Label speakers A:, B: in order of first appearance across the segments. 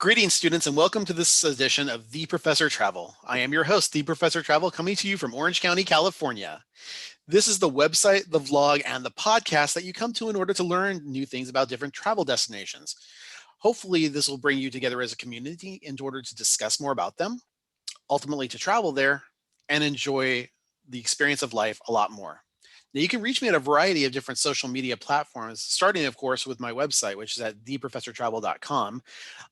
A: Greetings, students, and welcome to this edition of The Professor Travel. I am your host, The Professor Travel, coming to you from Orange County, California. This is the website, the vlog, and the podcast that you come to in order to learn new things about different travel destinations. Hopefully, this will bring you together as a community in order to discuss more about them, ultimately to travel there, and enjoy the experience of life a lot more. Now, you can reach me at a variety of different social media platforms, starting, of course, with my website, which is at theprofessortravel.com.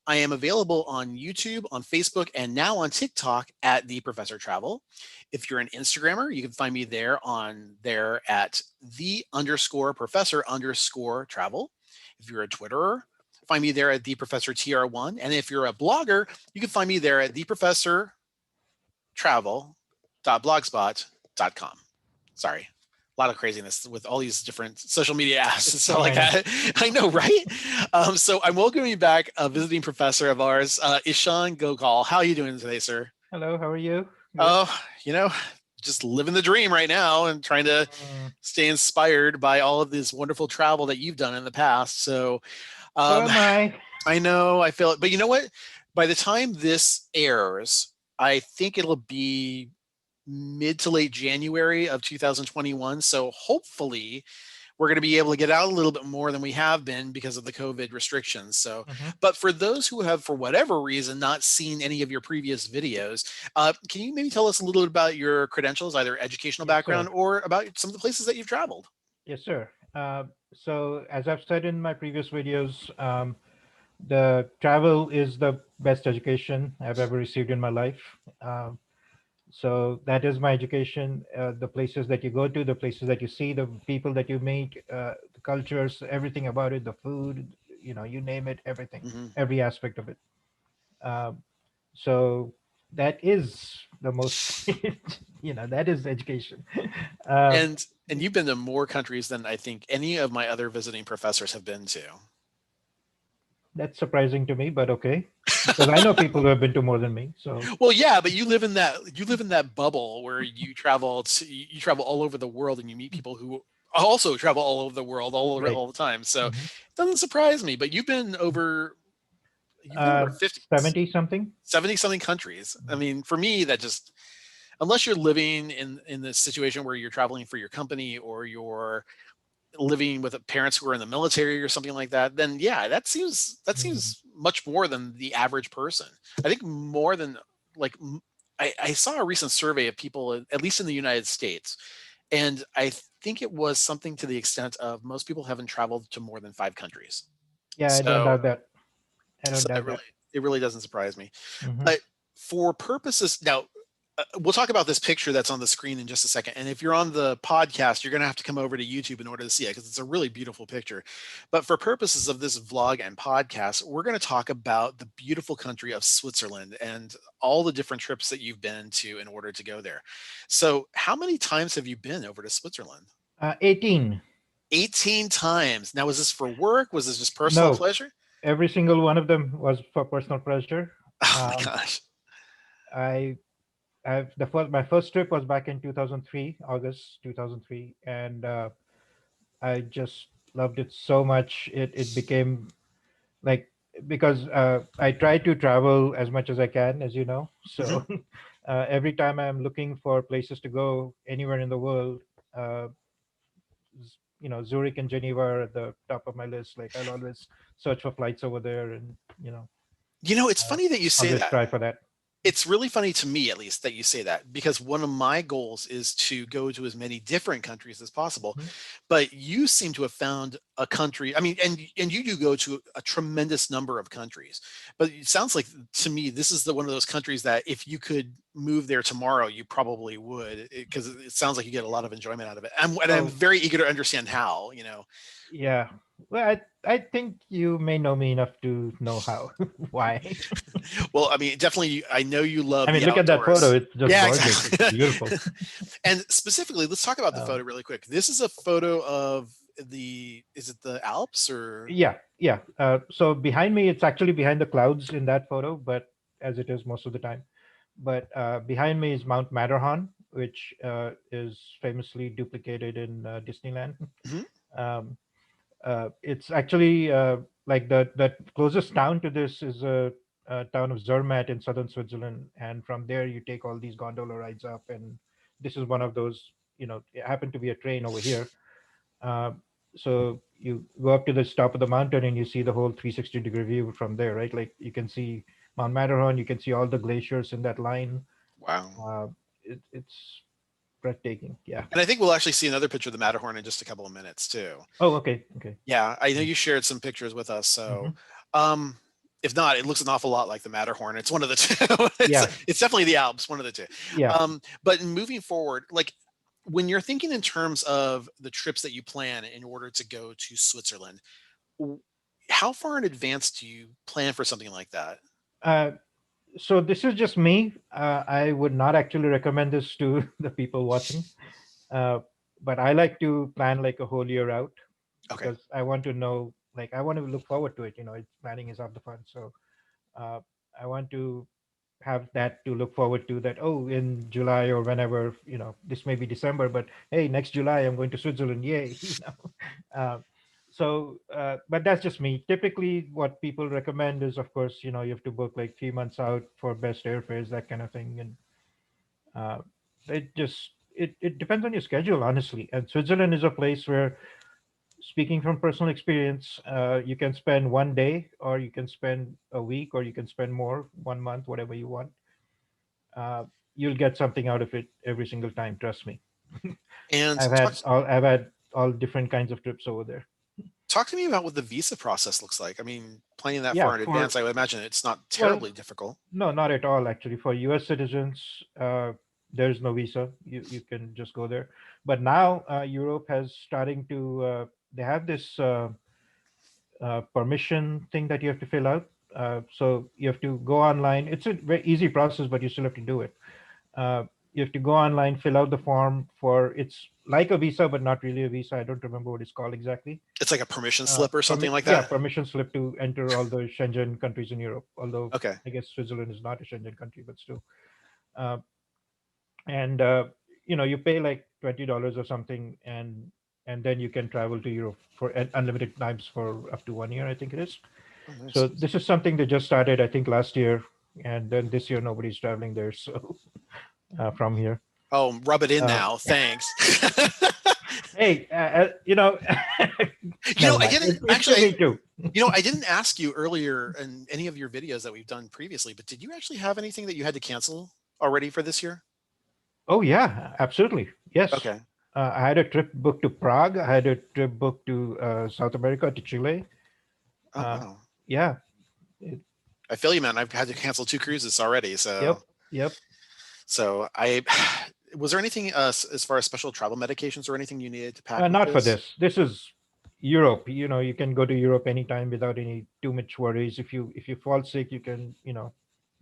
A: I am available on YouTube, on Facebook, and now on TikTok at The Professor Travel. If you're an Instagrammer, you can find me there at the_professor_travel. If you're a Twitterer, find me there at The Professor TR1. And if you're a blogger, you can find me there at theprofessortravel.blogspot.com. Sorry. A lot of craziness with all these different social media apps and stuff like that. I know, right? So I'm welcoming back a visiting professor of ours, Ishaan Gokhale. How are you doing today, sir?
B: Hello, how are you? Good.
A: Oh, just living the dream right now and trying to stay inspired by all of this wonderful travel that you've done in the past. So
B: So am I.
A: I know, I feel it. But you know what? By the time this airs, I think it'll be mid to late January of 2021. So hopefully we're going to be able to get out a little bit more than we have been because of the COVID restrictions. So, but for those who have, for whatever reason, not seen any of your previous videos, can you maybe tell us a little bit about your credentials, either educational background or about some of the places that you've traveled?
B: Yes, sir. So as I've said in my previous videos, the travel is the best education I've ever received in my life. So that is my education. The places that you go to, the places that you see, the people that you meet, the cultures, everything about it, the food, you name it, everything, every aspect of it. So that is the most, that is education.
A: And you've been to more countries than I think any of my other visiting professors have been to.
B: That's surprising to me, but okay, because I know people who have been to more than me. So
A: well, yeah, but you live in that bubble where you travel all over the world and you meet people who also travel all over the world all the time. So it doesn't surprise me. But you've been over 50, 70 something countries. I mean, for me, that just, unless you're living in this situation where you're traveling for your company or you're living with parents who are in the military or something like that, then yeah, that seems much more than the average person. I think more than I saw a recent survey of people, at least in the United States, and I think it was something to the extent of most people haven't traveled to more than 5 countries.
B: Yeah, I don't doubt that.
A: It really doesn't surprise me. But for purposes now, we'll talk about this picture that's on the screen in just a second. And if you're on the podcast, you're going to have to come over to YouTube in order to see it because it's a really beautiful picture. But for purposes of this vlog and podcast, we're going to talk about the beautiful country of Switzerland and all the different trips that you've been to in order to go there. So how many times have you been over to Switzerland?
B: 18.
A: 18 times. Now, was this for work? Was this just personal pleasure?
B: Every single one of them was for personal pleasure.
A: Oh my gosh.
B: My first trip was back in 2003, August 2003, and I just loved it so much. It became like, because I try to travel as much as I can, as you know. So every time I'm looking for places to go anywhere in the world, Zurich and Geneva are at the top of my list. Like, I'll always search for flights over there, and
A: it's funny that you say that.
B: Try for that.
A: It's really funny to me, at least, that you say that, because one of my goals is to go to as many different countries as possible. But you seem to have found a country. I mean, and you do go to a tremendous number of countries. But it sounds like to me this is one of those countries that if you could move there tomorrow, you probably would, because it sounds like you get a lot of enjoyment out of it. And I'm very eager to understand how.
B: Yeah. Well, I think you may know me enough to know how. Why?
A: Well, I mean, definitely, I know you love.
B: I mean, look
A: outdoors.
B: At that photo. It's just gorgeous.
A: Exactly.
B: It's beautiful.
A: And specifically, let's talk about the photo really quick. This is a photo of is it the Alps or?
B: Yeah. So behind me, it's actually behind the clouds in that photo, but as it is most of the time. But behind me is Mount Matterhorn, which is famously duplicated in Disneyland. It's actually like the closest town to this is a town of Zermatt in southern Switzerland, and from there you take all these gondola rides up, and this is one of those. It happened to be a train over here. Uh, so you go up to the top of the mountain and you see the whole 360-degree view from there, right? Like you can see Mount Matterhorn, you can see all the glaciers in that line.
A: Wow.
B: Uh, it's breathtaking. Yeah.
A: And I think we'll actually see another picture of the Matterhorn in just a couple of minutes too.
B: Oh, okay. Okay.
A: Yeah, I know you shared some pictures with us. So,
B: Hmm.
A: um, if not, it looks an awful lot like the Matterhorn. It's one of the two. it's,
B: Yeah.
A: it's definitely the Alps, one of the two.
B: Yeah.
A: But moving forward, like when you're thinking in terms of the trips that you plan in order to go to Switzerland, how far in advance do you plan for something like that?
B: Uh, so this is just me. I would not actually recommend this to the people watching. Uh, but I like to plan like a whole year out
A: Okay.
B: because I want to know, like, I want to look forward to it. Planning is half the fun. So uh, I want to have that to look forward to, that, oh, in July or whenever, this may be December, but hey, next July I'm going to Switzerland. Yay. Uh, but that's just me. Typically, what people recommend is, of course, you have to book like 3 months out for best airfares, that kind of thing. And uh, it depends on your schedule, honestly. And Switzerland is a place where, speaking from personal experience, you can spend one day, or you can spend a week, or you can spend more, 1 month, whatever you want. uh, you'll get something out of it every single time. Trust me.
A: And
B: I've had all different kinds of trips over there.
A: talk to me about what the visa process looks like. I mean, planning that
B: Yeah,
A: far in
B: for
A: advance, I would imagine it's not
B: well,
A: terribly difficult.
B: no, not at all. Actually, for U.S. citizens, there's no visa. You can just go there. But now Europe has starting to. They have this permission thing that you have to fill out. So you have to go online. It's a very easy process, but you still have to do it. uh, you have to go online, fill out the form for, it's like a visa, but not really a visa. I don't remember what it's called exactly.
A: It's like a permission slip or something like
B: Yeah,
A: that.
B: permission slip to enter all the Schengen countries in Europe. Although
A: Okay.
B: I guess Switzerland is not a Schengen country, but still. Uh, and you pay like $20 or something, and then you can travel to Europe for unlimited times for up to 1 year, I think it is.
A: Oh, nice.
B: So this is something they just started, I think, last year, and then this year nobody's traveling there. So from here.
A: Oh, rub it in
B: Uh,
A: now. Thanks.
B: hey,
A: You know,
B: never
A: I
B: mind.
A: didn't
B: It's for
A: actually.
B: me too.
A: I didn't ask you earlier in any of your videos that we've done previously, but did you actually have anything that you had to cancel already for this year?
B: Oh yeah, absolutely. Yes.
A: Okay.
B: I had a trip booked to Prague. I had a trip booked to South America, to Chile.
A: Oh,
B: Uh,
A: wow.
B: yeah. It,
A: I feel you, man. I've had to cancel 2 cruises already.
B: yep.
A: So,
B: Yep.
A: so I was there anything as far as special travel medications or anything you needed to pack with
B: Not for
A: this?
B: this. This is Europe. You can go to Europe anytime without any too much worries. If you fall sick, you can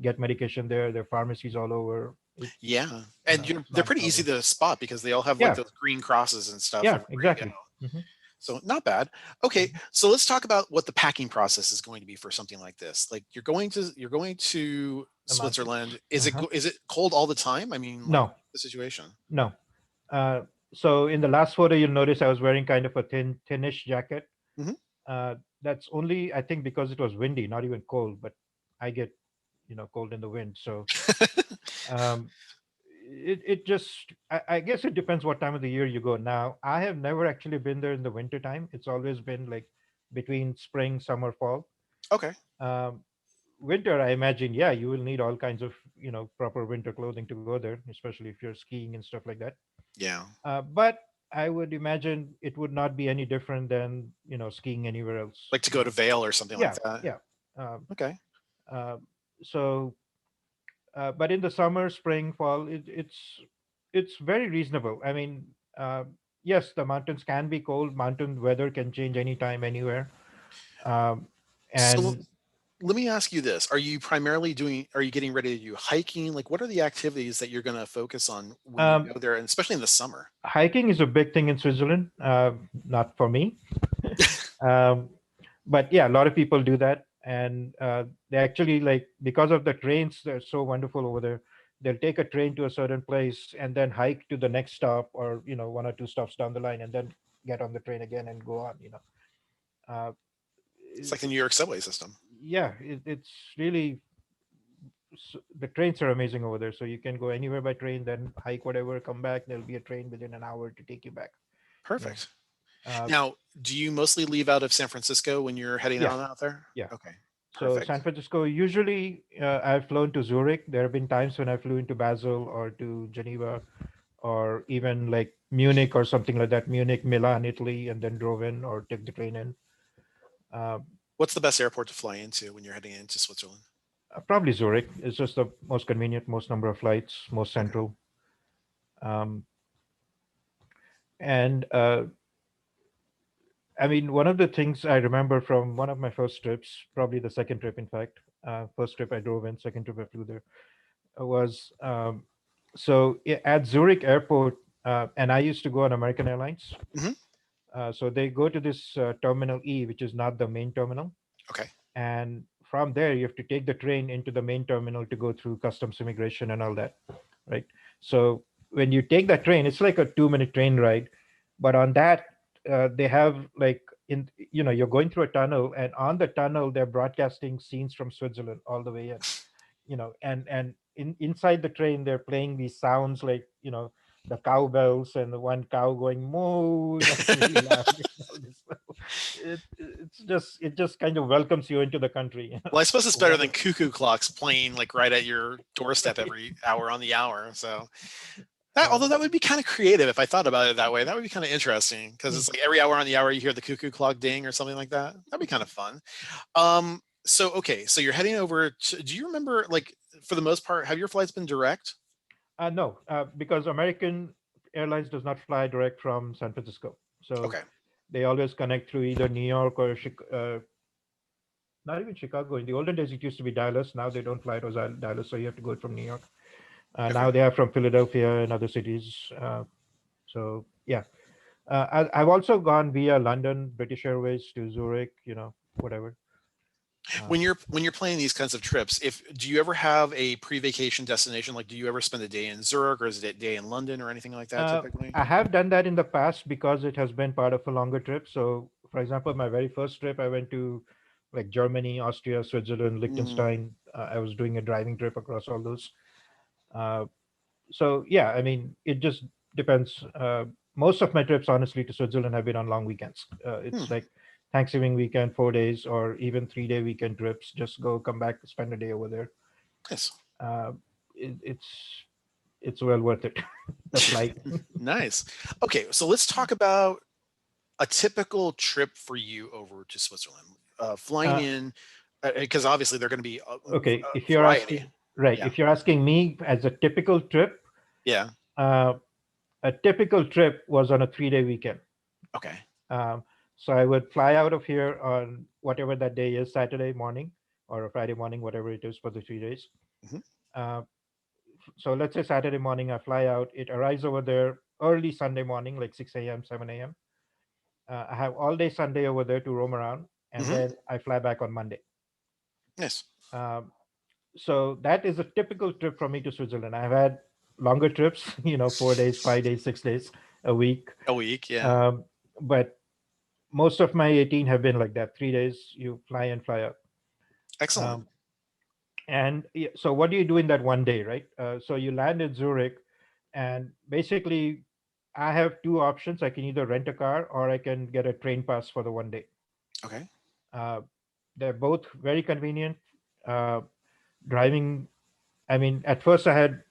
B: get medication there. There are pharmacies all over.
A: Yeah, and
B: It's
A: they're
B: not a
A: pretty easy
B: problem.
A: to spot because they all have like
B: Yeah.
A: those green crosses and stuff
B: Yeah.
A: everywhere you go.
B: Exactly. Hmm.
A: So not bad. Okay, so let's talk about what the packing process is going to be for something like this. Like you're going to
B: The mountains.
A: Switzerland. Is
B: Uh-huh.
A: is it cold all the time? I mean, like
B: No.
A: the situation.
B: No. Uh, so in the last photo, you'll notice I was wearing kind of a thinnish jacket.
A: Hmm.
B: That's only, I think, because it was windy, not even cold, but I get, cold in the wind. So um, it just, I guess it depends what time of the year you go. Now, I have never actually been there in the winter time. It's always been like between spring, summer, fall.
A: Okay.
B: Um, Winter, I imagine, yeah, you will need all kinds of, proper winter clothing to go there, especially if you're skiing and stuff like that.
A: Yeah.
B: But I would imagine it would not be any different than skiing anywhere else.
A: Like to go to Vale or something like
B: Yeah,
A: that.
B: yeah. Um,
A: Okay.
B: uh, so, but in the summer, spring, fall, it's very reasonable. I mean, uh, yes, the mountains can be cold. Mountain weather can change anytime, anywhere. Um,
A: So
B: and
A: let me ask you this. Are you getting ready to do hiking? Like what are the activities that you're going to focus on when you
B: um,
A: go there, and especially in the summer?
B: hiking is a big thing in Switzerland. Not for me. um, but yeah, a lot of people do that, and they actually, like, because of the trains, they're so wonderful over there. They'll take a train to a certain place and then hike to the next stop, or one or two stops down the line, and then get on the train again and go on. Uh,
A: It's like the New York subway system.
B: yeah, it's really. the trains are amazing over there. So you can go anywhere by train, then hike whatever, come back. There'll be a train within an hour to take you back. You know,
A: Perfect.
B: uh,
A: Now, do you mostly leave out of San Francisco when you're heading
B: yeah,
A: on out there?
B: yeah.
A: Okay,
B: So
A: perfect.
B: San Francisco, usually I've flown to Zurich. There have been times when I flew into Basel or to Geneva, or even like Munich or something like that. Munich, Milan, Italy, and then drove in or took the train in. Uh,
A: What's the best airport to fly into when you're heading into Switzerland?
B: Probably Zurich. It's just the most convenient, most number of flights, most
A: Okay.
B: central. Um, and I mean, one of the things I remember from one of my first trips, probably the second trip, in fact, first trip I drove in, second trip I flew there, was at Zurich Airport, and I used to go on American Airlines.
A: Hmm.
B: So they go to this Terminal E, which is not the main terminal.
A: Okay.
B: And from there, you have to take the train into the main terminal to go through customs immigration and all that, right? So when you take that train, it's like a 2 minute train ride, but on that, they have like you're going through a tunnel, and on the tunnel they're broadcasting scenes from Switzerland all the way in, and inside the train they're playing these sounds like the cowbells and the one cow going moo, really loud. All this stuff. It just kind of welcomes you into the country.
A: Well, I suppose it's better than
B: Wonderful.
A: cuckoo clocks playing like right at your doorstep
B: Right.
A: every hour on the hour. So
B: Uh,
A: although that would be kind of creative if I thought about it that way, that would be kind of interesting because
B: hmm.
A: it's like every hour on the hour you hear the cuckoo clock ding or something like that. That'd be kind of fun. So okay, so you're heading over to, do you remember, like, for the most part, have your flights been direct?
B: No, because American Airlines does not fly direct from San Francisco, so
A: Okay.
B: they always connect through either New York or not even Chicago. In the olden days, it used to be Dallas. Now they don't fly to Dallas, so you have to go from New York.
A: Okay.
B: Now they are from Philadelphia and other cities. So yeah, I've also gone via London, British Airways to Zurich. Whatever.
A: When
B: Um,
A: you're planning these kinds of trips, if do you ever have a pre-vacation destination? Like, do you ever spend a day in Zurich or is it a day in London or anything like that
B: uh,
A: typically?
B: I have done that in the past because it has been part of a longer trip. So, for example, my very first trip, I went to like Germany, Austria, Switzerland,
A: Mm,
B: Liechtenstein. I was doing a driving trip across all those. Uh, so yeah, I mean, it just depends. Most of my trips, honestly, to Switzerland have been on long weekends. It's
A: hmm,
B: like Thanksgiving weekend, 4 days, or even 3 day weekend trips. Just go, come back, spend a day over there.
A: nice.
B: Uh, it's well worth it. The flight.
A: Nice. Okay, so let's talk about a typical trip for you over to Switzerland. Flying
B: Uh,
A: in, because obviously they're going to be
B: okay,
A: a
B: if you're
A: variety.
B: asking, right,
A: Yeah.
B: if you're asking me as a typical trip,
A: Yeah.
B: uh, a typical trip was on a 3 day weekend.
A: Okay.
B: Um, so I would fly out of here on whatever that day is, Saturday morning or a Friday morning, whatever it is for the 3 days.
A: Hmm.
B: Uh, so let's say Saturday morning, I fly out. It arrives over there early Sunday morning, like 6 a.m., 7 a.m. I have all day Sunday over there to roam around, and
A: Hmm.
B: then I fly back on Monday.
A: Nice.
B: Um, so that is a typical trip for me to Switzerland. I've had longer trips, 4 days, 5 days, 6 days, a week.
A: A week. Yeah.
B: Um, but most of my 18 have been like that. 3 days, you fly and fly out.
A: Excellent.
B: Um, and so what do you do in that one day, right? So you land in Zurich, and basically, I have two options. I can either rent a car or I can get a train pass for the one day.
A: Okay.
B: Uh, they're both very convenient. Uh, Driving, I mean, at first I had,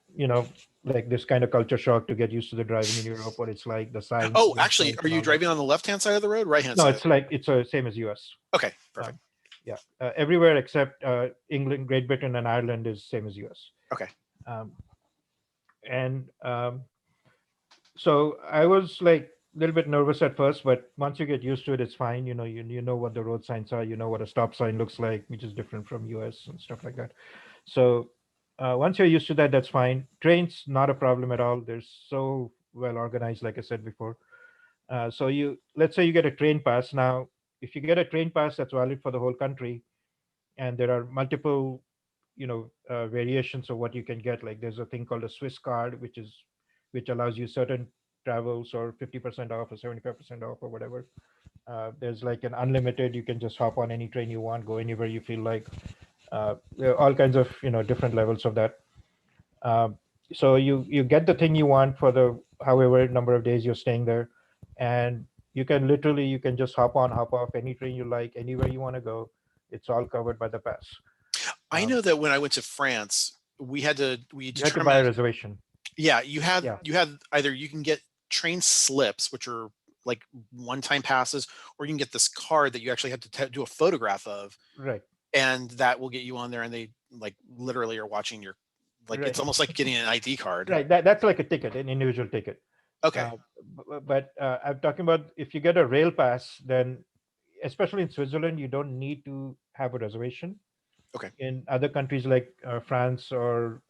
B: like this kind of culture shock to get used to the driving in Europe, what it's like, the signs,
A: Oh,
B: wind
A: actually,
B: signs,
A: are
B: and
A: you
B: all that.
A: driving on the left-hand side of the road, right-hand
B: No,
A: side of
B: it's
A: the road?
B: like it's the same as US.
A: Okay. Perfect.
B: Um, yeah, everywhere except England, Great Britain, and Ireland is same as US.
A: Okay.
B: Um, and So I was like a little bit nervous at first, but once you get used to it, it's fine. You know what the road signs are. You know what a stop sign looks like, which is different from US and stuff like that. So once you're used to that, that's fine. Trains, not a problem at all. They're so well organized, like I said before. So let's say you get a train pass. Now, if you get a train pass that's valid for the whole country, and there are multiple, variations of what you can get. Like there's a thing called a Swiss card, which allows you certain travels or 50% off or 75% off or whatever. There's like an unlimited. You can just hop on any train you want, go anywhere you feel like. There are all kinds of different levels of that. Um, so you get the thing you want for the however number of days you're staying there, and you can just hop on, hop off any train you like, anywhere you want to go. It's all covered by the pass.
A: I
B: Um,
A: know that when I went to France, we
B: you had to buy a
A: determined,
B: reservation.
A: yeah,
B: Yeah,
A: you had either you can get train slips, which are like one-time passes, or you can get this card that you actually have to do a photograph of,
B: right,
A: and that will get you on there, and they like literally are watching your, like it's
B: right,
A: almost like getting an ID card.
B: right. That's like a ticket, an individual ticket.
A: Okay.
B: Uh, but I'm talking about if you get a rail pass, then especially in Switzerland, you don't need to have a reservation.
A: Okay.
B: In other countries like France or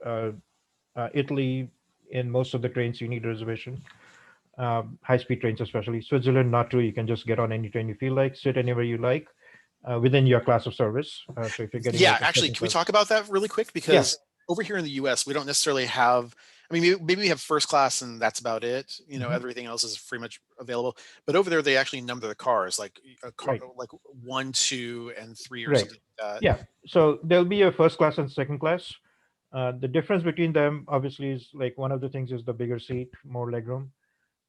B: Italy, in most of the trains, you need a reservation. High-speed trains, especially Switzerland, not true. You can just get on any train you feel like, sit anywhere you like within your class of service. So if you're getting
A: Yeah,
B: like a
A: actually,
B: second
A: can we
B: class,
A: talk about that really quick?
B: yeah,
A: Because over here in the US, we don't necessarily have, I mean, maybe we have first class and that's about it. You know,
B: hmm
A: everything else is pretty much available. But over there, they actually number the cars, like a car,
B: right,
A: like 1, 2, and 3 or
B: right,
A: something like that.
B: yeah. So there'll be a first class and second class. The difference between them, obviously, is like one of the things is the bigger seat, more legroom.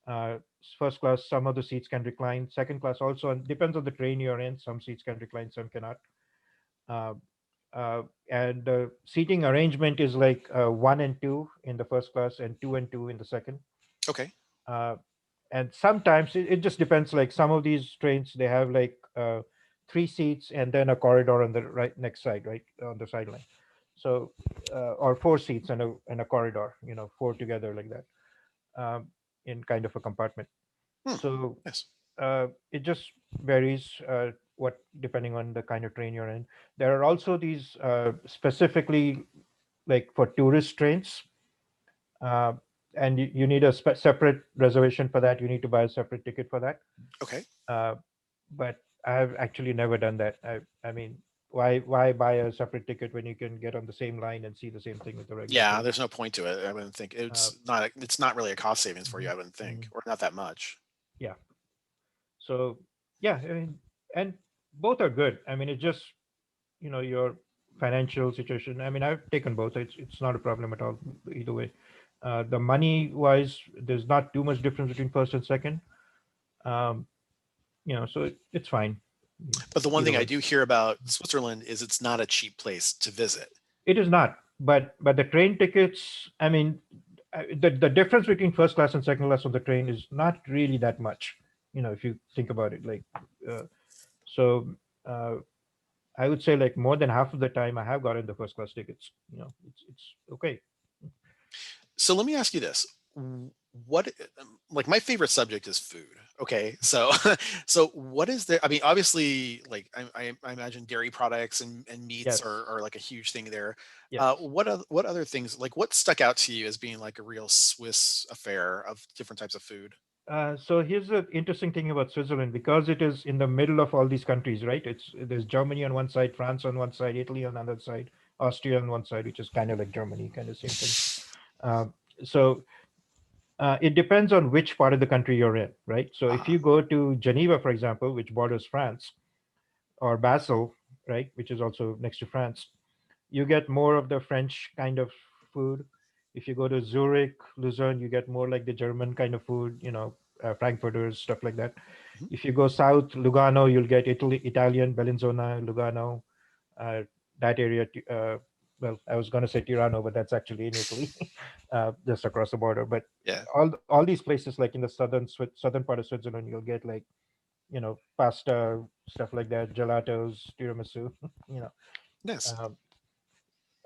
B: Uh, First class, some of the seats can recline. Second class also, and depends on the train you're in. Some seats can recline, some cannot. Uh, and the seating arrangement is like one and two in the first class and two and two in the second.
A: Okay.
B: Uh, and sometimes it just depends. Like some of these trains, they have like three seats and then a corridor on the right next side, right on the sideline. So, or four seats and a corridor, four together like that, in kind of a compartment.
A: Hmm.
B: So
A: Yes.
B: it just varies what depending on the kind of train you're in. There are also these specifically like for tourist trains, uh, and you need a separate reservation for that. You need to buy a separate ticket for that.
A: Okay.
B: Uh, but I've actually never done that. I mean, why buy a separate ticket when you can get on the same line and see the same thing with the regular
A: Yeah,
B: train?
A: there's no point to it. I wouldn't think
B: Uh,
A: it's not really a cost savings for you,
B: mhm,
A: I wouldn't think,
B: mhm.
A: or not that much.
B: Yeah. So yeah, I mean, and both are good. I mean, it's just your financial situation. I mean, I've taken both. It's not a problem at all either way. The money wise, there's not too much difference between first and second. Um, so it's fine
A: But the one
B: either
A: thing I
B: way.
A: do hear about Switzerland is it's not a cheap place to visit.
B: It is not, but the train tickets. I mean, the difference between first class and second class on the train is not really that much. If you think about it, like uh, so. I would say like more than half of the time I have gotten the first class tickets. It's okay.
A: So let me ask you this. What, like my favorite subject is food. Okay. So so what is there? I mean, obviously, like I imagine dairy products and meats
B: Yes,
A: are like a huge thing there.
B: yes.
A: What other things, like what stuck out to you as being like a real Swiss affair of different types of food?
B: So here's the interesting thing about Switzerland because it is in the middle of all these countries, right? There's Germany on one side, France on one side, Italy on the other side, Austria on one side, which is kind of like Germany, kind of same thing. So it depends on which part of the country you're in, right? So if
A: Uh,
B: you go to Geneva, for example, which borders France, or Basel, right, which is also next to France, you get more of the French kind of food. If you go to Zurich, Lucerne, you get more like the German kind of food, Frankfurters, stuff like that.
A: mhm.
B: If you go south, Lugano, you'll get Italian, Bellinzona, Lugano, uh, that area. Well, I was going to say Tirano, but that's actually in Italy, just across the border. But
A: Yeah.
B: all these places, like in the southern part of Switzerland, you'll get like pasta, stuff like that, gelatos, tiramisu. You know,
A: Nice.
B: um,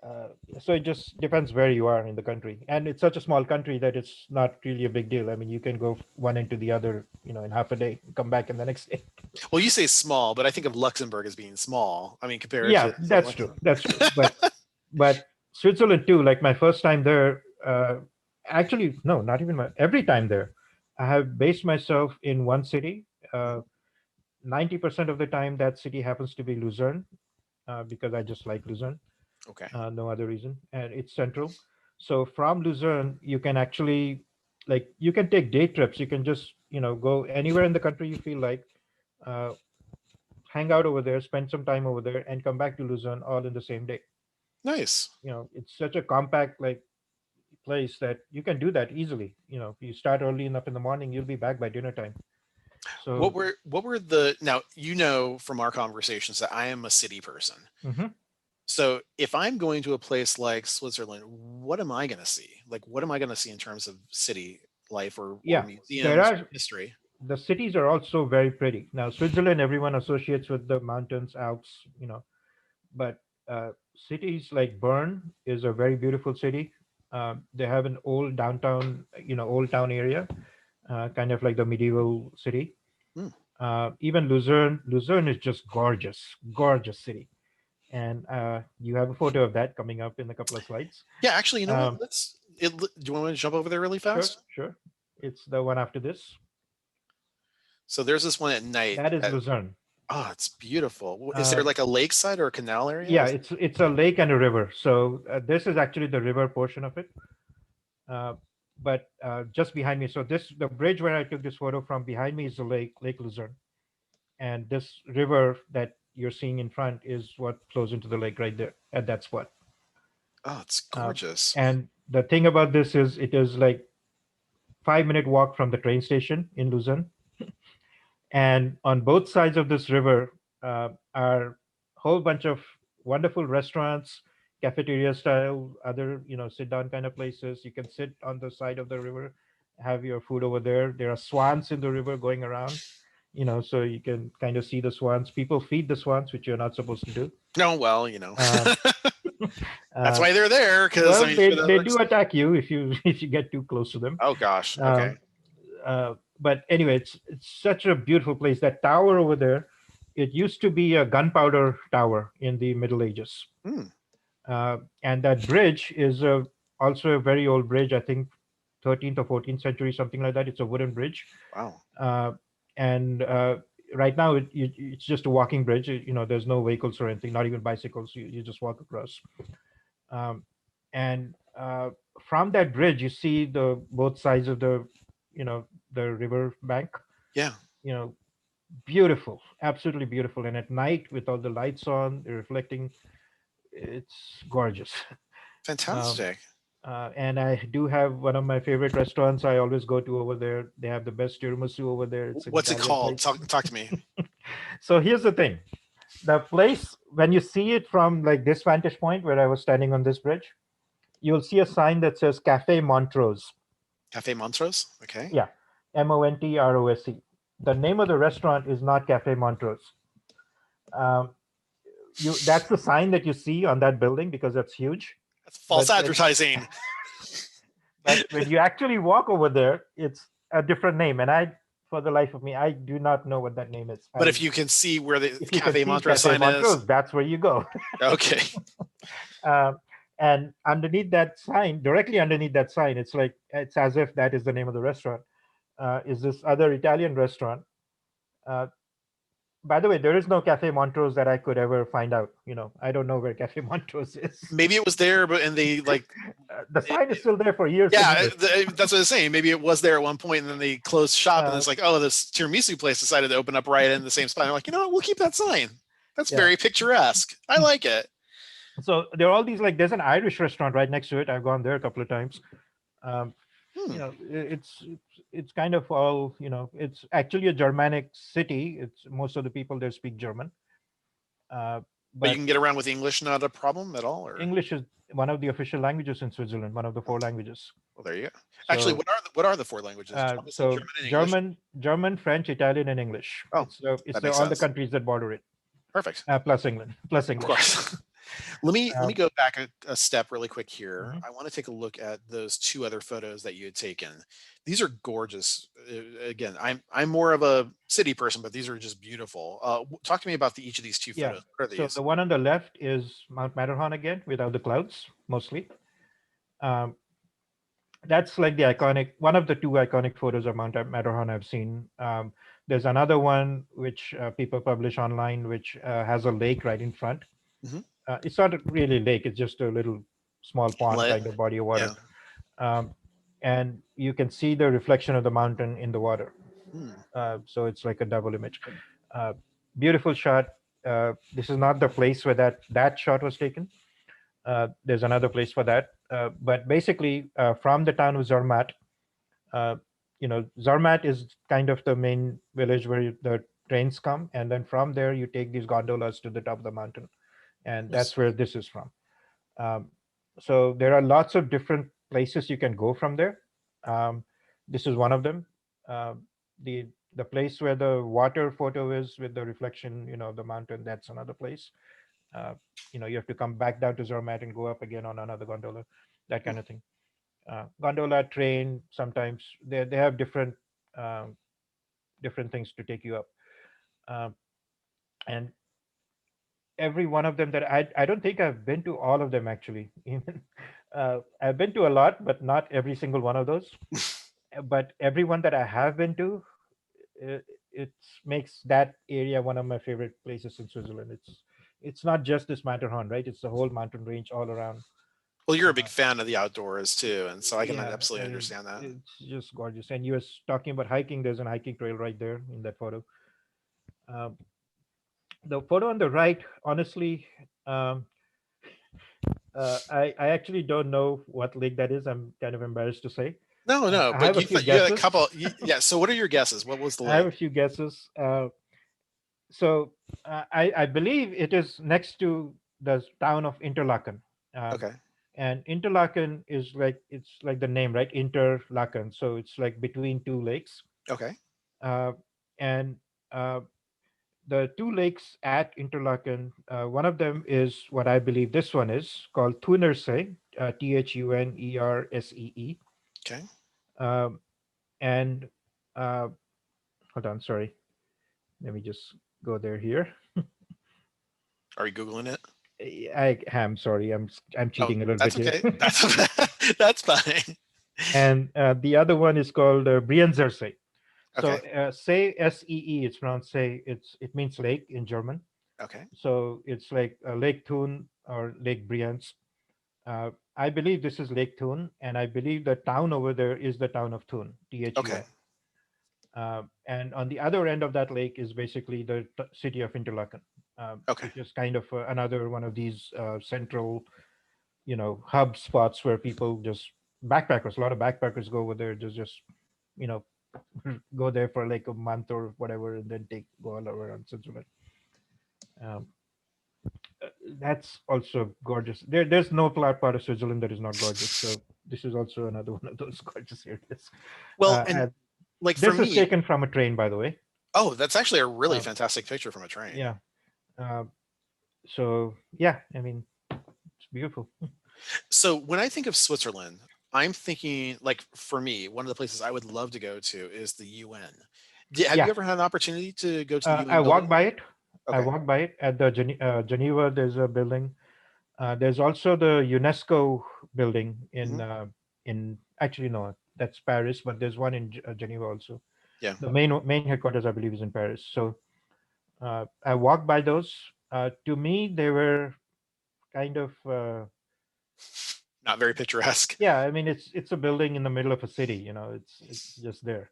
B: uh, so it just depends where you are in the country, and it's such a small country that it's not really a big deal. I mean, you can go one into the other, in half a day, come back in the next day.
A: Well, you say small, but I think of Luxembourg as being small. I mean, compared
B: Yeah,
A: to something
B: that's
A: like
B: true.
A: that.
B: That's true. But Switzerland too. Like my first time there, actually, no, not even every time there, I have based myself in one city.
A: Mhm.
B: 90% of the time, that city happens to be Lucerne, because I just like Lucerne.
A: Okay.
B: No other reason, and it's central. So from Luzerne, you can actually, like, you can take day trips. You can just go anywhere in the country you feel like, uh, hang out over there, spend some time over there, and come back to Luzerne all in the same day.
A: Nice.
B: It's such a compact place that you can do that easily. If you start early enough in the morning, you'll be back by dinner time. So
A: What were now, from our conversations that I am a city person.
B: mhm.
A: So if I'm going to a place like Switzerland, what am I going to see? Like, what am I going to see in terms of city life or
B: Yeah, there
A: museums,
B: are
A: history?
B: the cities are also very pretty. Now, Switzerland, everyone associates with the mountains, Alps, but cities like Bern is a very beautiful city. They have an old downtown, old town area, kind of like the medieval city.
A: Hmm.
B: Even Luzerne is just gorgeous, gorgeous city. And you have a photo of that coming up in a couple of slides.
A: Yeah, actually, you know what?
B: Um,
A: Do you want to jump over there really
B: sure,
A: fast?
B: sure. It's the one after this.
A: So there's this one at night.
B: That is Luzerne.
A: Oh, it's beautiful. Is there
B: Uh,
A: like a lakeside or a canal area?
B: yeah, it's a lake and a river. So this is actually the river portion of it. Uh, but just behind me, so the bridge where I took this photo from, behind me is the Lake Luzerne, and this river that you're seeing in front is what flows into the lake right there at that spot.
A: Oh, it's
B: Uh,
A: gorgeous.
B: and the thing about this is, it is like 5-minute walk from the train station in Luzerne, and on both sides of this river are a whole bunch of wonderful restaurants, cafeteria style, other sit down kind of places. You can sit on the side of the river, have your food over there. There are swans in the river going around, so you can kind of see the swans. People feed the swans, which you're not supposed to do.
A: No, well,
B: um,
A: that's
B: uh,
A: why they're there. Because I
B: well,
A: mean,
B: they,
A: sure, that
B: they
A: looks.
B: do attack you if you if you get too close to them.
A: Oh gosh. Okay.
B: um, but anyway, it's such a beautiful place. That tower over there, it used to be a gunpowder tower in the Middle Ages.
A: Hmm.
B: And that bridge is also a very old bridge, I think 13th or 14th century, something like that. It's a wooden bridge.
A: Wow.
B: And right now it's just a walking bridge. There's no vehicles or anything, not even bicycles. You just walk across. And from that bridge, you see the both sides of the river bank.
A: Yeah.
B: You know, beautiful, absolutely beautiful. And at night, with all the lights on, they're reflecting, it's gorgeous. Um,
A: Fantastic.
B: and I do have one of my favorite restaurants I always go to over there. They have the best tiramisu over there. It's an
A: What's it
B: Italian
A: called?
B: place.
A: Talk to me.
B: So here's the thing. The place, when you see it from like this vantage point where I was standing on this bridge, you'll see a sign that says Cafe Montrose.
A: Cafe Montrose. Okay.
B: Yeah, Montrose. The name of the restaurant is not Cafe Montrose. Um, that's the sign that you see on that building because that's huge.
A: That's false
B: But
A: advertising.
B: but when you actually walk over there, it's a different name, and for the life of me, I do not know what that name is.
A: But if you can see where the
B: if you can
A: Cafe
B: see
A: Montrose
B: Cafe
A: sign
B: Montrose,
A: is,
B: that's where you go.
A: okay.
B: And underneath that sign, directly underneath that sign, it's as if that is the name of the restaurant. Is this other Italian restaurant? Uh, by the way, there is no Cafe Montrose that I could ever find out. I don't know where Cafe Montrose is.
A: Maybe it was there, and they like
B: The sign is still there for years.
A: Yeah, that's what I was saying. Maybe it was there at one point, and then they closed shop, and it's like, oh, this tiramisu place decided to open up right in the same spot. They're like, you know what? We'll keep that sign. That's very picturesque. I like it.
B: So there are all these, like, there's an Irish restaurant right next to it. I've gone there a couple of times. It's kind of all, it's actually a Germanic city. It's most of the people there speak German.
A: But you can get around with English, not a problem at all? Or
B: English is one of the official languages in Switzerland, one of the 4 languages.
A: Well, there you go.
B: So,
A: actually, what are the 4 languages?
B: So German, French, Italian, and English.
A: Oh,
B: it's all the countries that border it.
A: Perfect.
B: Plus England. Of
A: course. Let me go back a step really quick here.
B: Mm-hmm.
A: I want to take a look at those 2 other photos that you had taken. These are gorgeous. Again, I'm more of a city person, but these are just beautiful. Talk to me about each of these 2 photos. What are these?
B: So the one on the left is Mount Matterhorn again, without the clouds, mostly. That's like one of the 2 iconic photos of Mount Matterhorn I've seen. There's another one which people publish online, which has a lake right in front.
A: Mm-hmm.
B: It's not really a lake; it's just a little small pond kind of body of water. Yeah. And you can see the reflection of the mountain in the water. So it's like a double image. beautiful shot. This is not the place where that shot was taken. There's another place for that. But basically, from the town of Zermatt, uh, Zermatt is kind of the main village where the trains come, and then from there you take these gondolas to the top of the mountain, and
A: Yes.
B: that's where this is from. Um, so there are lots of different places you can go from there. Um, this is one of them. Um the the place where the water photo is with the reflection, of the mountain, that's another place. Uh, you have to come back down to Zermatt and go up again on another gondola, that
A: Hmm.
B: kind of thing. Gondola, train, sometimes they have um, different things to take you up. Um, and every one of them that I don't think I've been to all of them actually. Even I've been to a lot, but not every single one of those. But every one that I have been to, it makes that area one of my favorite places in Switzerland. It's not just this Matterhorn, right? It's the whole mountain range all around.
A: Well, you're a big
B: Uh,
A: fan of the outdoors too, and so I can
B: yeah,
A: absolutely
B: I mean,
A: understand that.
B: it's just gorgeous. And you were talking about hiking. There's an hiking trail right there in that photo. Um, the photo on the right, honestly, um, I actually don't know what lake that is. I'm kind of embarrassed to say.
A: No, no,
B: I
A: but
B: have a few
A: you had a
B: guesses.
A: couple. Yeah. So, what are your guesses? What was the
B: I have a
A: lake?
B: few guesses. So I believe it is next to the town of Interlaken. Um,
A: Okay.
B: and Interlaken is like, it's like the name, right? Interlaken. So it's like between two lakes.
A: Okay.
B: Uh, and uh, the two lakes at Interlaken, one of them is what I believe this one is called Thunersee, Thunersee.
A: Okay.
B: Um, and uh, hold on, sorry. Let me just go there here.
A: Are you googling it?
B: I am sorry. I'm
A: Oh,
B: cheating a little bit
A: that's
B: here.
A: okay. That's that's fine.
B: And the other one is called Brienzersee. So
A: Okay.
B: say SEE, it's pronounced say. It means lake in German.
A: Okay.
B: So it's like Lake Thun or Lake Brienz. I believe this is Lake Thun, and I believe the town over there is the town of Thun,
A: Okay.
B: Thun. And on the other end of that lake is basically the city of Interlaken,
A: Okay.
B: which is kind of another one of these central, hub spots where people just backpackers. A lot of backpackers go over there, just you know, go there for like a month or whatever, and then go all around Switzerland. Um, that's also gorgeous. There's no part of Switzerland that is not gorgeous. So this is also another one of those gorgeous areas.
A: Well, and
B: And
A: like for
B: this is
A: me,
B: taken from a train, by the way.
A: oh, that's actually a really
B: Um,
A: fantastic picture from a train.
B: yeah. Uh, so yeah, I mean, it's beautiful.
A: So when I think of Switzerland, I'm thinking like for me, one of the places I would love to go to is the UN. Have you
B: Yeah.
A: ever had an opportunity to go to the
B: I
A: UN
B: walk
A: building?
B: by it. I
A: Okay.
B: walk by it at the Geneva. There's a building. There's also the UNESCO building
A: Hmm.
B: in actually no, that's Paris, but there's one in Geneva also.
A: Yeah.
B: The main headquarters, I believe, is in Paris. So I walked by those. To me, they were kind of
A: Not very picturesque.
B: yeah. I mean, it's a building in the middle of a city. It's just there.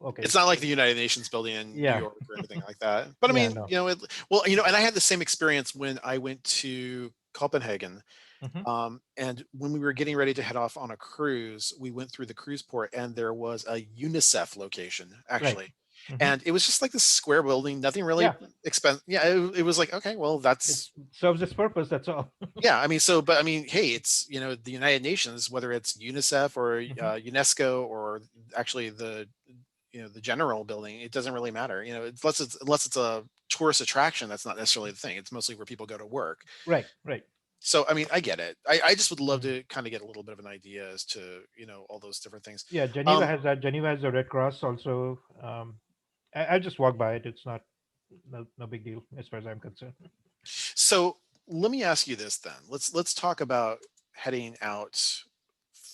B: Okay.
A: It's not like the United Nations building in New
B: Yeah.
A: York or anything like that. But I
B: Yeah.
A: mean,
B: No.
A: well, and I had the same experience when I went to Copenhagen.
B: Hmm.
A: And when we were getting ready to head off on a cruise, we went through the cruise port and there was a UNICEF location
B: Right.
A: actually.
B: Hmm.
A: And it was just like this square building, nothing really
B: Yeah.
A: expensive. Yeah, it was like, okay, well,
B: It
A: that's,
B: serves its purpose. That's all.
A: yeah, I mean, so, but I mean, hey, it's, the United Nations, whether it's UNICEF or
B: Hmm.
A: UNESCO or actually the general building, it doesn't really matter. Unless it's a tourist attraction, that's not necessarily the thing. It's mostly where people go to work.
B: Right. Right.
A: So I mean, I get it. I just would love
B: Mm.
A: to kind of get a little bit of an idea as to all those different things.
B: Yeah. Geneva
A: Um,
B: has that. Geneva has the Red Cross also. I just walk by it. It's not no big deal as far as I'm concerned.
A: so let me ask you this then. Let's talk about heading out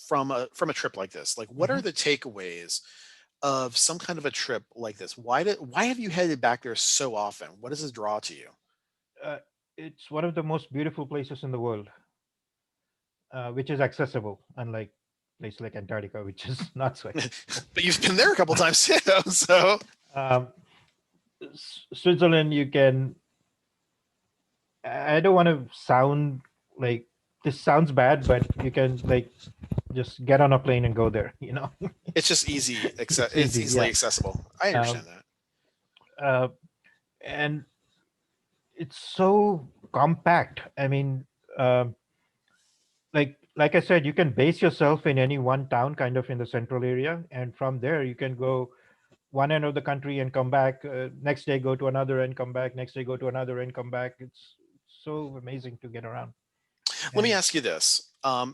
A: from a trip like this. Like, what are
B: Hmm.
A: the takeaways of some kind of a trip like this? Why have you headed back there so often? What does this draw to you?
B: Uh, it's one of the most beautiful places in the world, which is accessible, unlike places like Antarctica, which is not so accessible.
A: But you've been there a couple times too, so
B: Um, Switzerland, you can. I don't want to sound like this sounds bad, but you can like just get on a plane and go there.
A: It's just easy.
B: It's
A: It's
B: easy.
A: easily
B: Yeah.
A: accessible. I
B: Um,
A: understand that.
B: uh, and it's so compact. I mean, um, like I said, you can base yourself in any one town, kind of in the central area, and from there you can go one end of the country and come back. Next day, go to another and come back. Next day, go to another and come back. It's so amazing to get around.
A: Let me
B: And
A: ask you this.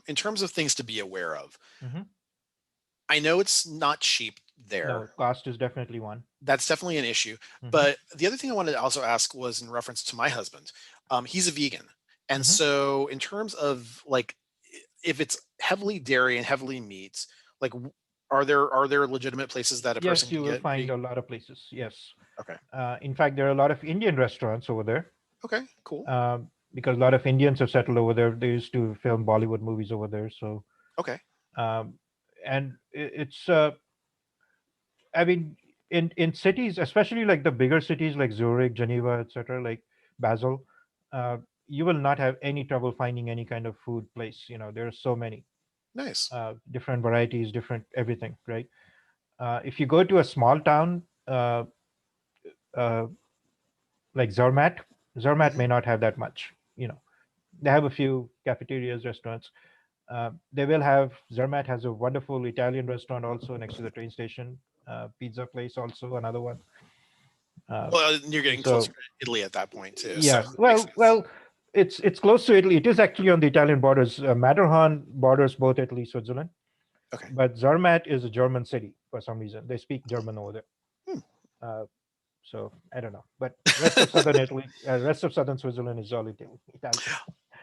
A: In terms of things to be aware of,
B: mhm.
A: I know it's not cheap
B: No,
A: there.
B: cost is definitely one.
A: That's definitely an issue.
B: Hmm.
A: But the other thing I wanted to also ask was in reference to my husband. He's a vegan. And
B: Hmm.
A: so in terms of like if it's heavily dairy and heavily meat, like are there legitimate places that a person
B: Yes,
A: can
B: you will
A: get
B: find a
A: vegan?
B: lot of places. Yes.
A: Okay.
B: In fact, there are a lot of Indian restaurants over there,
A: Okay, cool.
B: because a lot of Indians have settled over there. They used to film Bollywood movies over there. So,
A: Okay.
B: um, and it's, I mean, in cities, especially like the bigger cities like Zurich, Geneva, etc., like Basel, uh, you will not have any trouble finding any kind of food place. There are so many
A: Nice.
B: different varieties, different everything, right? If you go to a small town uh, like Zermatt
A: Hmm.
B: may not have that much. They have a few cafeterias, restaurants. They will have Zermatt has a wonderful Italian restaurant also next to the train station. Pizza place also another one. Uh,
A: Well, you're getting closer
B: so
A: to Italy at that point too, so
B: yeah,
A: it makes
B: well,
A: sense.
B: well, it's close to Italy. It is actually on the Italian borders. Matterhorn borders both Italy, Switzerland,
A: Okay.
B: but Zermatt is a German city for some reason. They speak German over there.
A: Hmm.
B: Uh, so I don't know, but rest of southern Italy, rest of southern Switzerland is all Italian.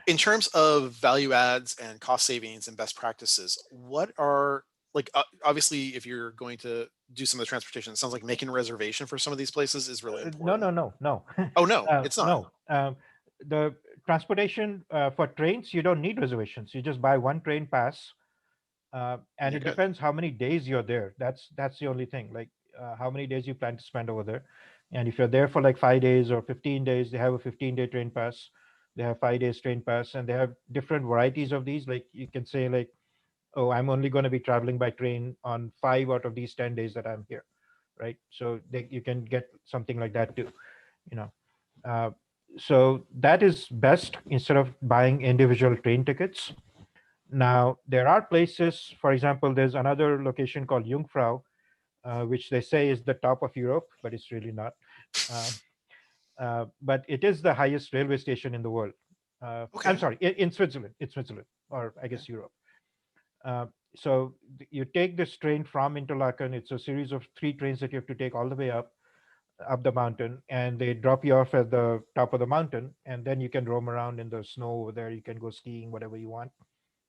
A: In terms of value adds and cost savings and best practices, what are like obviously if you're going to do some of the transportation, it sounds like making a reservation for some of these places is really
B: No,
A: important.
B: no, no, no,
A: Oh no, it's not.
B: no. The transportation for trains, you don't need reservations. You just buy one train pass,
A: And
B: and
A: you're
B: it
A: good.
B: depends how many days you're there. That's the only thing. Like how many days you plan to spend over there, and if you're there for like 5 days or 15 days, they have a 15-day train pass. They have 5 days train pass, and they have different varieties of these. Like you can say like, oh, I'm only going to be traveling by train on 5 out of these 10 days that I'm here, right? So you can get something like that too. You know, uh, so that is best instead of buying individual train tickets. Now, there are places, for example, there's another location called Jungfrau, which they say is the top of Europe, but it's really not. Uh, but it is the highest railway station in the world. I'm
A: Okay.
B: sorry, in Switzerland. It's Switzerland, or I
A: Okay.
B: guess Europe. So you take this train from Interlaken. It's a series of 3 trains that you have to take all the way up the mountain, and they drop you off at the top of the mountain, and then you can roam around in the snow over there. You can go skiing, whatever you want.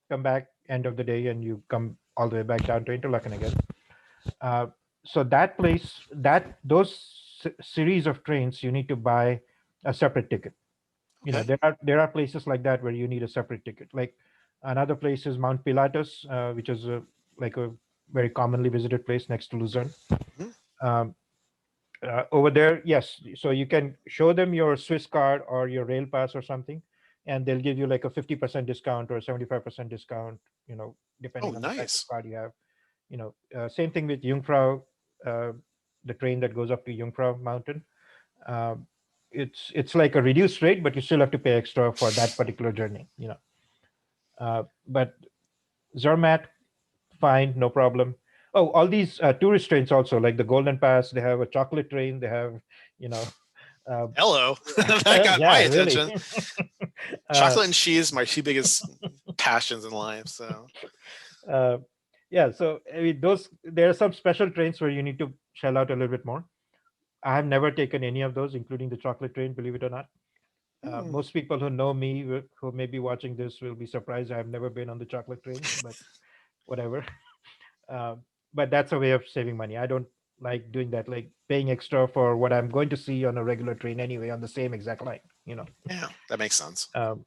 B: Come back end of the day, and you come all the way back down to Interlaken again. Uh, so that place, those series of trains, you need to buy a separate ticket.
A: Okay.
B: There are places like that where you need a separate ticket. Like another place is Mount Pilatus, which is like a very commonly visited place next to Luzerne.
A: Mhm.
B: Um, Over there, yes. So you can show them your Swiss card or your rail pass or something, and they'll give you like a 50% discount or 75% discount,
A: Oh,
B: depending on the type of
A: nice.
B: card you have. Same thing with Jungfrau, uh, the train that goes up to Jungfrau Mountain. Um, it's like a reduced rate, but you still have to pay extra for that particular journey. But Zermatt, fine, no problem. Oh, all these tourist trains also, like the Golden Pass, they have a chocolate train. They have, you know, uh,
A: Hello. That got my
B: yeah, really.
A: attention.
B: uh,
A: Chocolate and cheese, my two biggest passions in life. So
B: uh, yeah, so I mean, there are some special trains where you need to shell out a little bit more. I have never taken any of those, including the chocolate train, believe it or not.
A: hmm.
B: Most people who know me, who may be watching this, will be surprised I have never been on the chocolate train, but whatever. Uh, but that's a way of saving money. I don't like doing that, like paying extra for what I'm going to see on a regular train anyway on the same exact line.
A: Yeah, that makes sense.
B: Um,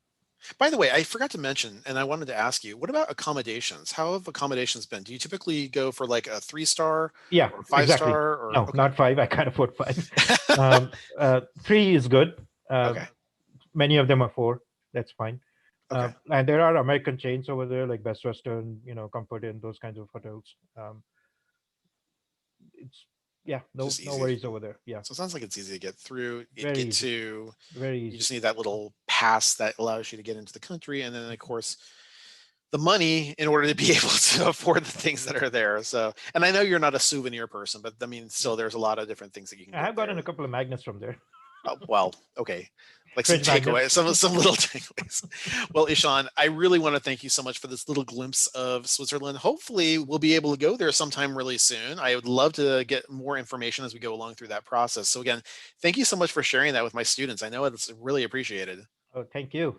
A: By the way, I forgot to mention, and I wanted to ask you, what about accommodations? How have accommodations been? Do you typically go for like a 3-star
B: Yeah,
A: or
B: exactly.
A: 5-star or
B: No,
A: okay?
B: not five. I can't afford five. Um, Three is good.
A: Okay.
B: Many of them are four. That's fine.
A: Okay.
B: And there are American chains over there, like Best Western, Comfort Inn, those kinds of hotels. It's Yeah, no,
A: Just
B: no
A: easy.
B: worries over there. Yeah,
A: So it sounds like it's easy to get through,
B: very
A: get
B: easy,
A: to.
B: very
A: You
B: easy.
A: just need that little pass that allows you to get into the country, and then of course the money in order to be able to afford the things that are there. So, and I know you're not a souvenir person, but I mean,
B: Yeah,
A: still, there's a lot of different things that you can
B: I
A: get
B: have gotten
A: there.
B: a couple of magnets from there,
A: Well, okay. Like some
B: fridge
A: takeaways,
B: magnets.
A: some little takeaways. Well, Ishaan, I really want to thank you so much for this little glimpse of Switzerland. Hopefully, we'll be able to go there sometime really soon. I would love to get more information as we go along through that process. So again, thank you so much for sharing that with my students. I know it's really appreciated.
B: Oh, thank you.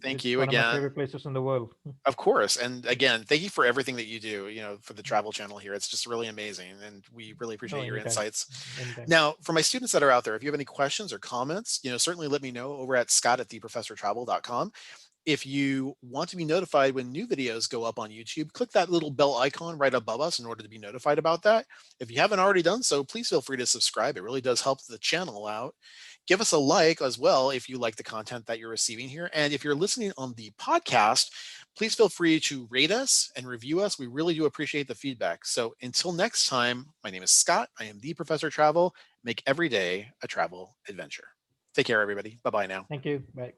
A: Thank
B: It's
A: you
B: one of my
A: again.
B: favorite places in the world.
A: Of course. And again, thank you for everything that you do, for the travel channel here. It's just really amazing. And we really
B: No,
A: appreciate your
B: anytime,
A: insights.
B: anytime.
A: Now, for my students that are out there, if you have any questions or comments, certainly let me know over at scott@theprofessortravel.com. If you want to be notified when new videos go up on YouTube, click that little bell icon right above us in order to be notified about that. If you haven't already done so, please feel free to subscribe. It really does help the channel out. Give us a like as well if you like the content that you're receiving here. And if you're listening on the podcast, please feel free to rate us and review us. We really do appreciate the feedback. So until next time, my name is Scott. I am the Professor Travel. Make every day a travel adventure. Take care, everybody. Bye bye now.
B: Thank you. Bye.